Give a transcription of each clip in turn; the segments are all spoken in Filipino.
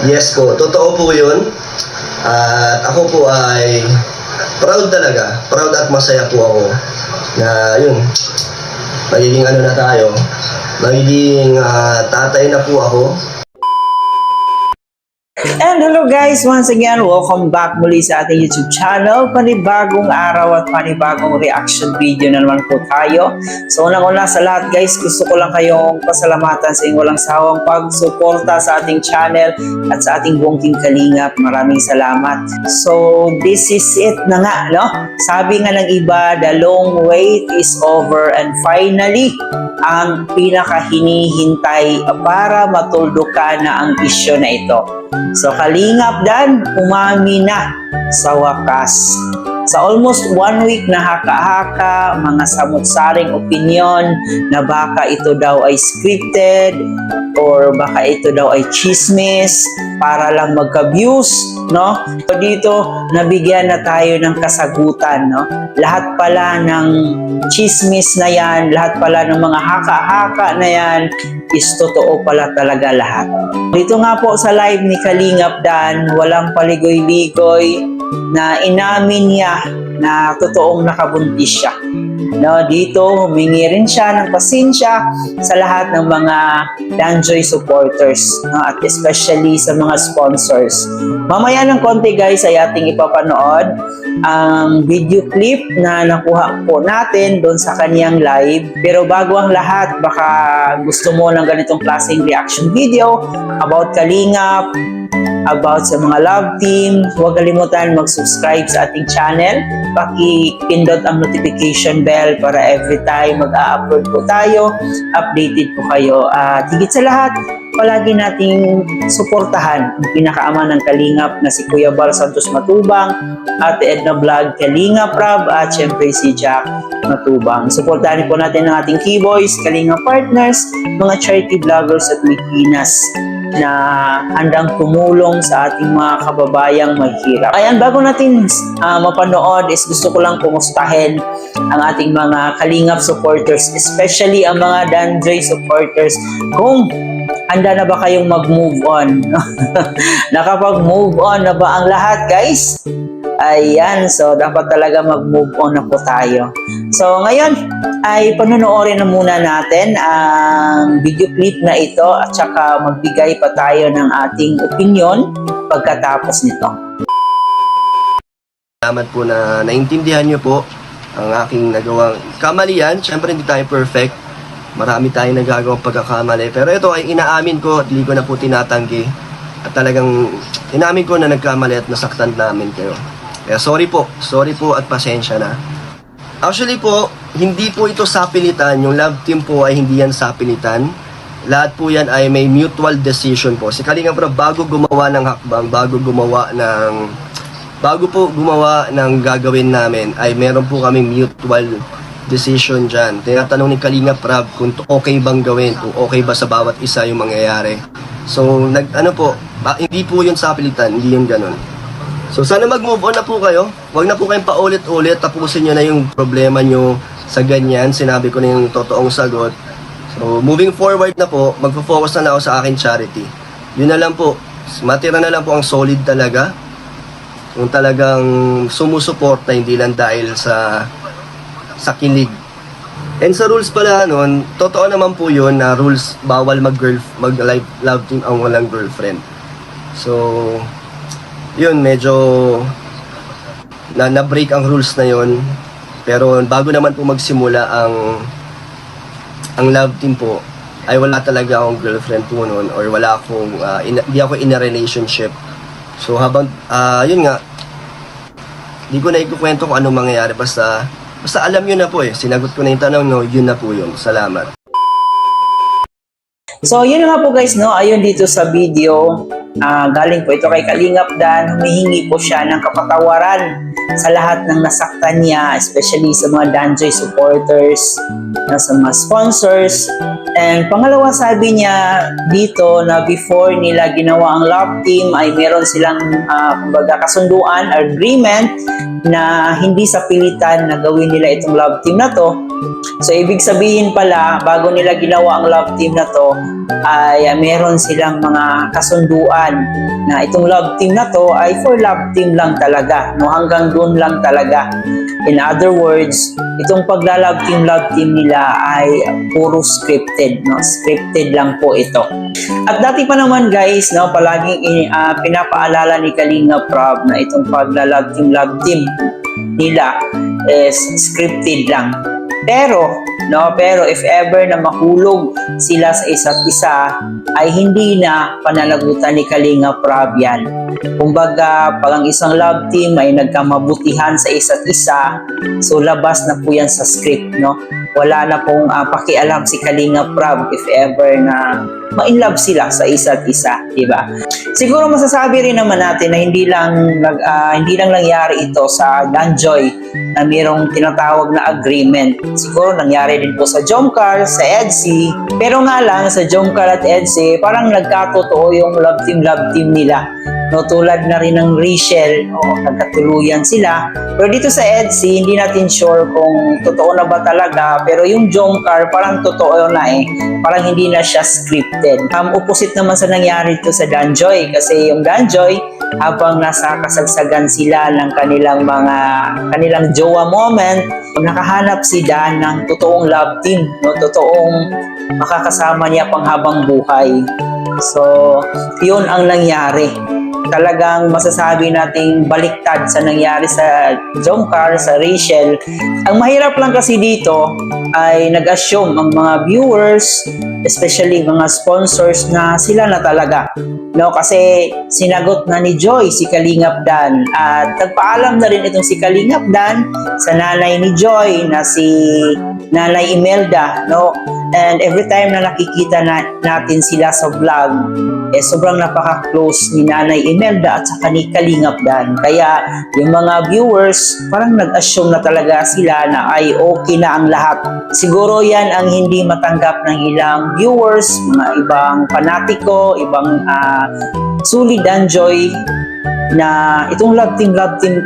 Yes po, totoo po yun. At ako po ay proud talaga. Proud at masaya po ako na yun, magiging ano na tayo, magiging tatay na po ako. And hello guys, once again, welcome back muli sa ating YouTube channel. Panibagong araw at panibagong reaction video na naman po tayo. So unang-una sa lahat guys, gusto ko lang kayong pasalamatan sa inyong walang sawang pagsuporta sa ating channel at sa ating buong Team Kalingap. Maraming salamat. So this is it na nga, no? Sabi nga ng iba, the long wait is over and finally, ang pinakahinihintay para matuldukan na ang isyu na ito. So Kalingap Dan, umami na sa wakas. Sa almost 1 week na haka-haka, mga samut-saring opinion na baka ito daw ay scripted or baka ito daw ay chismis para lang magka-views, no? So dito, nabigyan na tayo ng kasagutan, no? Lahat pala ng chismis na yan, lahat pala ng mga haka-haka na yan, is totoo pala talaga lahat. Dito nga po sa live ni Kalingap Dan, walang paligoy-ligoy, na inamin niya na totoong nakabuntis siya. No, dito humingi rin siya ng pasensya sa lahat ng mga Danjoy supporters, no, at especially sa mga sponsors. Mamaya ng konti guys ay ating ipapanood ang video clip na nakuha po natin doon sa kaniyang live. Pero bago ang lahat, baka gusto mo ng ganitong klaseng reaction video about Kalingap, about sa mga love team, huwag kalimutan mag-subscribe sa ating channel. Paki-pindot ang notification bell para every time mag-a-upload po tayo, updated po kayo. At higit sa lahat, palagi nating suportahan ang pinakaama ng Kalingap na si Kuya Bal Santos Matubang, Ate Edna Vlog, Kalingap Rab, at syempre si Jack Matubang. Suportahan po natin ang ating Keyboys, Kalingap Partners, mga charity vloggers sa Pilipinas na handang tumulong sa ating mga kababayang mahirap. Ayan, bago natin mapanood is gusto ko lang kumustahin ang ating mga Kalingap supporters, especially ang mga Danjoy supporters. Kung handa na ba kayong mag-move on? Nakapag-move on na ba ang lahat, guys? Ayan, so dapat talaga mag-move on na po tayo. So ngayon ay panonoorin na muna natin ang video clip na ito at saka magbigay pa tayo ng ating opinion pagkatapos nito. Salamat po na naintindihan niyo po ang aking nagawang kamalian. Siyempre hindi tayo perfect. Marami tayong nagagawang pagkakamali. Pero ito ay inaamin ko at hindi ko na po tinatanggi. At talagang inaamin ko na nagkamali at nasaktan namin kayo. Kaya sorry po at pasensya na. Actually po, hindi po ito sapilitan. Yung love team po ay hindi yan sapilitan. Lahat po yan ay may mutual decision po. Si Kalingap Rab, bago gumawa ng hakbang, bago po gumawa ng gagawin namin, ay meron po kami mutual decision dyan. Tinatanong ni Kalingap Rab kung okay bang gawin, kung okay ba sa bawat isa yung mangyayari. So, hindi po yun sapilitan, hindi yun ganun. So, sana mag-move on na po kayo. Huwag na po kayong paulit-ulit. Tapusin nyo na yung problema nyo sa ganyan. Sinabi ko na yung totoong sagot. So, moving forward na po, magpo-focus na ako sa akin charity. Yun na lang po. Matira na lang po ang solid talaga. Yung talagang sumusuporta, hindi lang dahil sa kilig. And sa rules pala nun, totoo naman po yun na rules, bawal mag-love team ang walang girlfriend. So, yun, medyo na-break ang rules na yun. Pero bago naman po magsimula ang love team po, ay wala talaga akong girlfriend po noon or wala akong, hindi ako in a relationship. So habang, yun nga, hindi ko na ikukwento kung anong mangyayari. Basta alam nyo na po sinagot ko na yung tanong, no, yun na po yun. Salamat. So yun nga po guys, no, ayun dito sa video, galing po ito kay Kalingap Dan. Humihingi po siya ng kapatawaran sa lahat ng nasaktan niya, especially sa mga Danjoy supporters, sa mga sponsors. And pangalawa, sabi niya dito na before nila ginawa ang love team ay meron silang kumbaga kasunduan, agreement na hindi sa pilitan na gawin nila itong love team na to. So ibig sabihin pala, bago nila ginawa ang love team na to, ay meron silang mga kasunduan na itong love team na to ay for love team lang talaga, no? Hanggang doon lang talaga. In other words, itong pagla-love team nila ay puro scripted, no? Scripted lang po ito. At dati pa naman guys, no, palaging pinapaalala ni Kalinga Prab na itong pagla-love team nila is scripted lang. Pero if ever na mahulog sila sa isa't isa, ay hindi na pananagutan ni Kalinga Prab yan. Kumbaga, pag ang isang love team ay nagkamabutihan sa isa't isa, so labas na po yan sa script, no? Wala na pong pakialam si Kalinga Prab if ever na ma-inlove sila sa isa't isa, di ba? Siguro masasabi rin naman natin na hindi lang nangyari ito sa Danjoy na mayroong tinatawag na agreement. Siguro nangyari din po sa Jomcar, sa EDSI. Pero nga lang sa Jomcar at EDSI, parang nagkatotoo yung love team nila. No, tulad na rin ng Rachel, nagkatuluyan sila. Pero dito sa EDSI, hindi natin sure kung totoo na ba talaga. Pero yung Jomcar, parang totoo na eh. Parang hindi na siya scripted. Opposite naman sa nangyari dito sa Danjoy. Kasi yung Danjoy, habang nasa kasagsagan sila ng kanilang jowa moment, nakahanap si Dan ng totoong love team, no? Totoong makakasama niya pang habang buhay. So, yun ang nangyari. Talagang masasabi nating baliktad sa nangyari sa Jomcar, sa Rachel. Ang mahirap lang kasi dito ay nag-assume ang mga viewers, especially mga sponsors, na sila na talaga. No, kasi sinagot na ni Joy si Kalingap Dan at nagpaalam na rin itong si Kalingap Dan sa nanay ni Joy na si Nanay Imelda, no? And every time na nakikita natin sila sa vlog, sobrang napaka-close ni Nanay Imelda at saka ni Kalingap Dan. Kaya yung mga viewers parang nag-assume na talaga sila na ay okay na ang lahat. Siguro yan ang hindi matanggap ng ilang viewers, mga ibang panatiko, ibang sulit Danjoy, na itong love team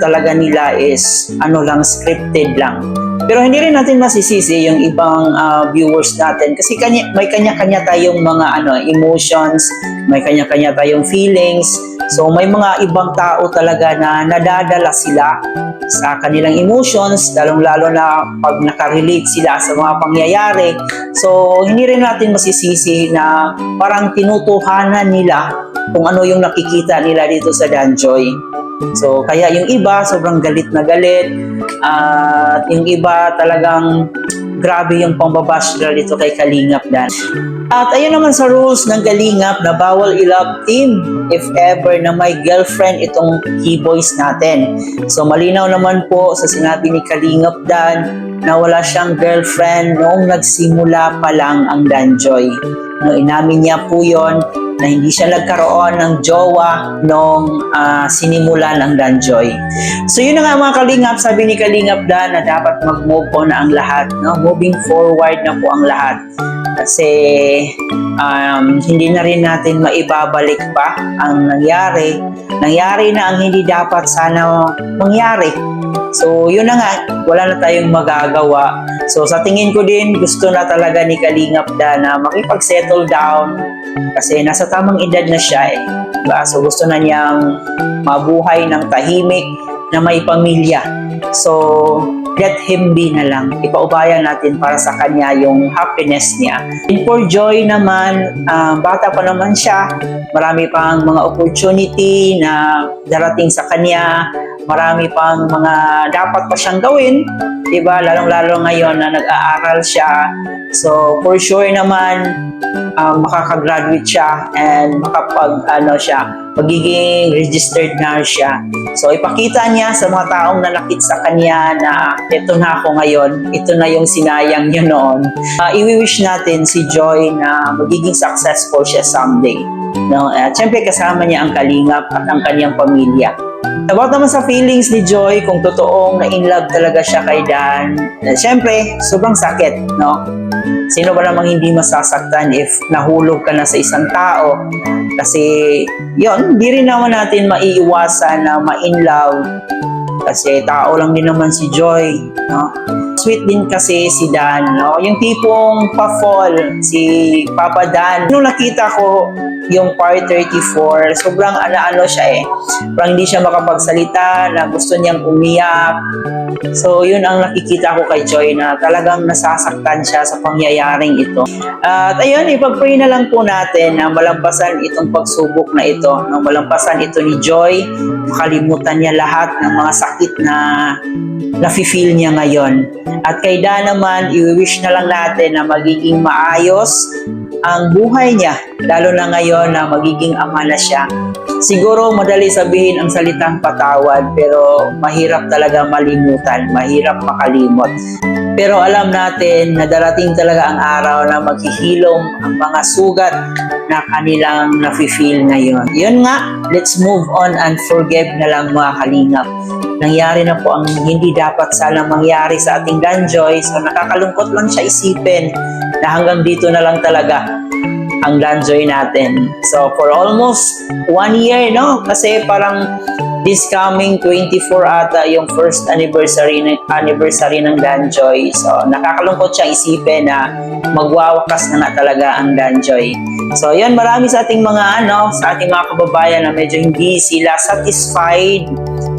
talaga nila is lang, scripted lang. Pero hindi rin natin masisisi yung ibang viewers natin kasi may kanya-kanya tayong mga emotions, may kanya-kanya tayong feelings. So may mga ibang tao talaga na nadadala sila sa kanilang emotions, lalong-lalo na pag nakarelate sila sa mga pangyayari. So hindi rin natin masisisi na parang tinutuhanan nila kung ano yung nakikita nila dito sa Danjoy. So kaya yung iba sobrang galit na galit, at yung iba talagang grabe yung pambabash dito kay Kalingap Dan. At ayun naman sa rules ng Kalingap na bawal i-love team if ever na may girlfriend itong keyboys natin. So malinaw naman po sa sinabi ni Kalingap Dan na wala siyang girlfriend noong nagsimula pa lang ang Danjoy. No, inamin niya po yon na hindi siya nagkaroon ng jowa nung sinimulan ang Danjoy. So yun na nga mga Kalingap, sabi ni Kalingap Dan na dapat mag-move on na ang lahat, no? Moving forward na po ang lahat. Kasi hindi na rin natin maibabalik pa ang nangyari. Nangyari na ang hindi dapat sana mangyari. So yun na nga, wala na tayong magagawa. So sa tingin ko din, gusto na talaga ni Kalingap Dan na makipag-settle down kasi nasa tamang edad na siya eh. Diba? So gusto na niyang mabuhay ng tahimik na may pamilya. So let him be na lang. Ipaubaya natin para sa kanya yung happiness niya. And for Joy naman, bata pa naman siya. Marami pang mga opportunity na darating sa kanya. Marami pang mga dapat pa siyang gawin. Diba? Lalong-lalo ngayon na nag-aaral siya. So for sure naman, makakagraduate siya and magiging registered nurse siya. So ipakita niya sa mga taong nanakit sa kanya na ito na ako ngayon, ito na yung sinayang niya noon. I-wish natin si Joy na magiging successful siya someday. No? Siyempre kasama niya ang Kalingap at ang kanyang pamilya. About naman sa feelings ni Joy, kung totoong na-inlove talaga siya kay Dan, siyempre, sobrang sakit, no? Sino ba namang hindi masasaktan if nahulog ka na sa isang tao? Kasi, yun, hindi rin naman natin maiiwasan na ma-inlove. Kasi tao lang din naman si Joy, no? Sweet din kasi si Dan, no? Yung tipong pa-fall, si Papa Dan. Nung nakita ko yung part 34, sobrang ano siya eh. Parang hindi siya makapagsalita, na gusto niyang umiyak. So, yun ang nakikita ko kay Joy na talagang nasasaktan siya sa pangyayaring ito. At ayun, ipag-pray na lang po natin na malampasan itong pagsubok na ito. Na malampasan ito ni Joy, makalimutan niya lahat ng mga sakit na nafe-feel niya ngayon. At kay Dan naman, i-wish na lang natin na magiging maayos ang buhay niya, lalo na ngayon na magiging ama na siya. Siguro madali sabihin ang salitang patawad, pero mahirap talaga malimutan, mahirap makalimot. Pero alam natin na darating talaga ang araw na maghihilom ang mga sugat na kanilang nafe-feel ngayon. Yun nga, let's move on and forgive na lang mga kalingap. Nangyari na po ang hindi dapat sana mangyari sa ating Danjoy. So nakakalungkot lang siya isipin na hanggang dito na lang talaga ang Danjoy natin. So for almost 1 year, no? Kasi parang this coming 24 ata yung first anniversary ng Danjoy. So nakakalungkot siya isipin na magwawakas na nga talaga ang Danjoy. So yan, marami sa ating mga sa ating mga kababayan na medyo hindi sila satisfied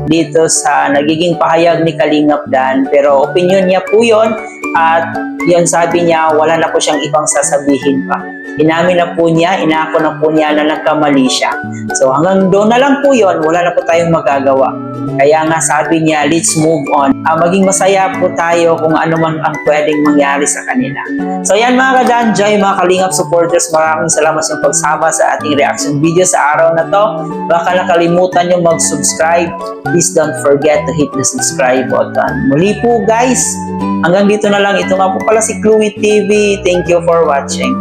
dito sa nagiging pahayag ni Kalingap Dan, pero opinion niya po yun at yun sabi niya wala na po siyang ibang sasabihin pa. Inamin na po niya, inako na po niya na nagkamali siya. So hanggang doon na lang po yun, wala na po tayong magagawa. Kaya nga sabi niya, let's move on. Maging masaya po tayo kung ano man ang pwedeng mangyari sa kanila. So yan mga ka-Danjoy, mga Kalingap supporters, maraming salamat sa pagsama sa ating reaction video sa araw na to. Baka nakalimutan nyo mag-subscribe. Please don't forget to hit the subscribe button. Muli po guys, hanggang dito na lang. Ito nga po pala si Chloe TV. Thank you for watching.